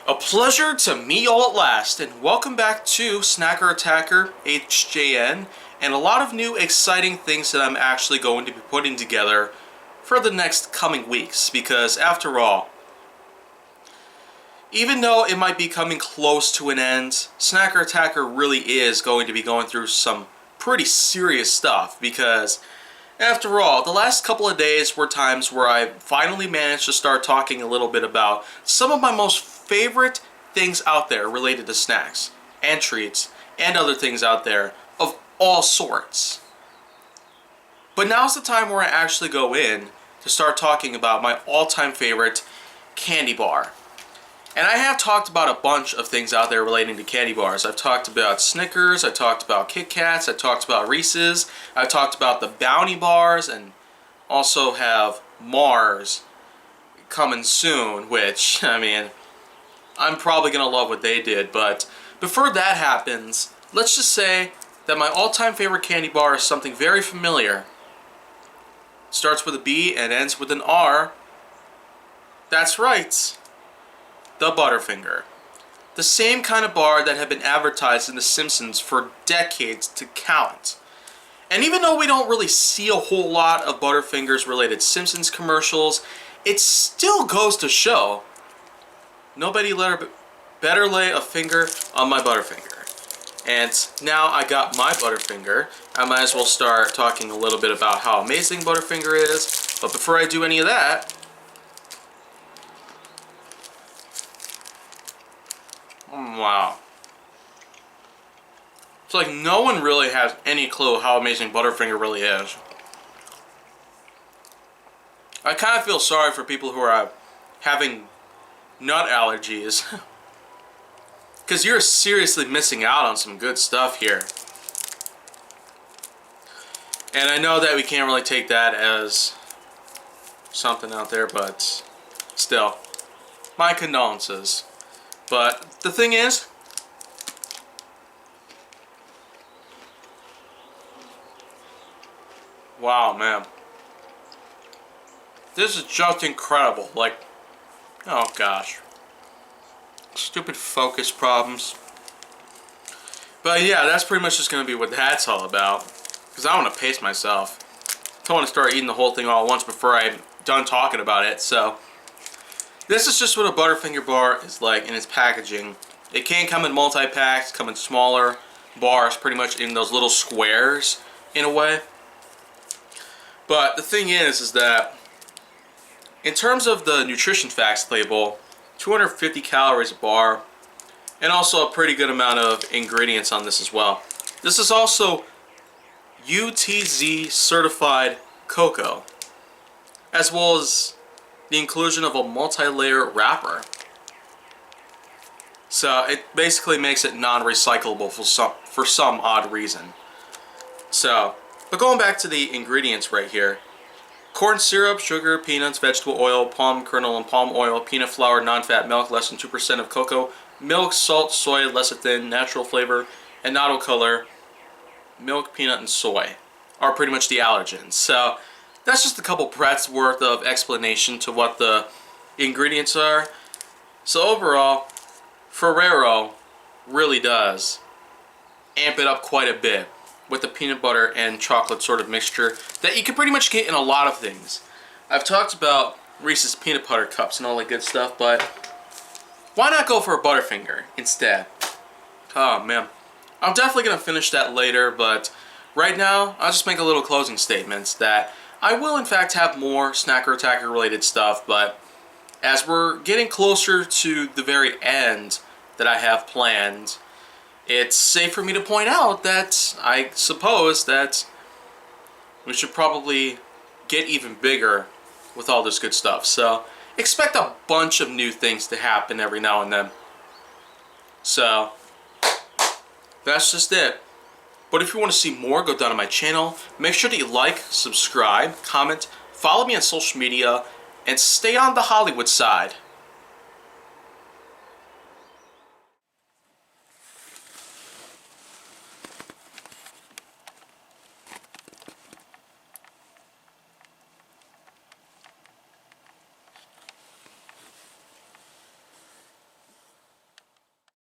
A pleasure to meet y'all at last, and welcome back to Snacker Attacker HJN, and a lot of new exciting things that I'm actually going to be putting together for the next coming weeks, because after all, even though it might be coming close to an end, Snacker Attacker really is going to be going through some pretty serious stuff, because after all, the last couple of days were times where I finally managed to start talking a little bit about some of my most favorite things out there related to snacks and treats and other things out there of all sorts. But now's the time where I actually go in to start talking about my all-time favorite candy bar. And I have talked about a bunch of things out there relating to candy bars. I've talked about Snickers, I talked about Kit Kats, I talked about Reese's, I talked about the Bounty bars, and also have Mars coming soon, which, I mean, I'm probably going to love what they did. But before that happens, let's just say that my all-time favorite candy bar is something very familiar. Starts with a B and ends with an R. That's right. The Butterfinger. The same kind of bar that had been advertised in The Simpsons for decades to count. And even though we don't really see a whole lot of Butterfingers related Simpsons commercials, it still goes to show nobody better lay a finger on my Butterfinger. And now I got my Butterfinger, I might as well start talking a little bit about how amazing Butterfinger is. But before I do any of that, wow. It's like no one really has any clue how amazing Butterfinger really is. I kind of feel sorry for people who are having nut allergies. Because you're seriously missing out on some good stuff here. And I know that we can't really take that as something out there, but still, my condolences. But the thing is, wow, man. This is just incredible. Like, oh gosh. Stupid focus problems. But yeah, that's pretty much just going to be what that's all about. Because I want to pace myself. I don't want to start eating the whole thing all at once before I'm done talking about it. So, this is just what a Butterfinger bar is like in its packaging. It can come in multi-packs, come in smaller bars, pretty much in those little squares, in a way. But the thing is that in terms of the nutrition facts label, 250 calories a bar, and also a pretty good amount of ingredients on this as well. This is also UTZ certified cocoa, as well as the inclusion of a multi-layer wrapper. So it basically makes it non-recyclable for some odd reason. So, but going back to the ingredients right here. Corn syrup, sugar, peanuts, vegetable oil, palm kernel and palm oil, peanut flour, non-fat milk, less than 2% of cocoa, milk, salt, soy, lecithin, natural flavor, annatto color, milk, peanut, and soy are pretty much the allergens. So that's just a couple breaths worth of explanation to what the ingredients are. So overall, Ferrero really does amp it up quite a bit with the peanut butter and chocolate sort of mixture that you can pretty much get in a lot of things. I've talked about Reese's peanut butter cups and all that good stuff, but why not go for a Butterfinger instead? Oh man, I'm definitely going to finish that later, but right now I'll just make a little closing statements that I will in fact have more Snacker Attacker related stuff, but as we're getting closer to the very end that I have planned, it's safe for me to point out that I suppose that we should probably get even bigger with all this good stuff. So expect a bunch of new things to happen every now and then. So that's just it. But if you want to see more, go down to my channel. Make sure that you like, subscribe, comment, follow me on social media, and stay on the Hollywood side.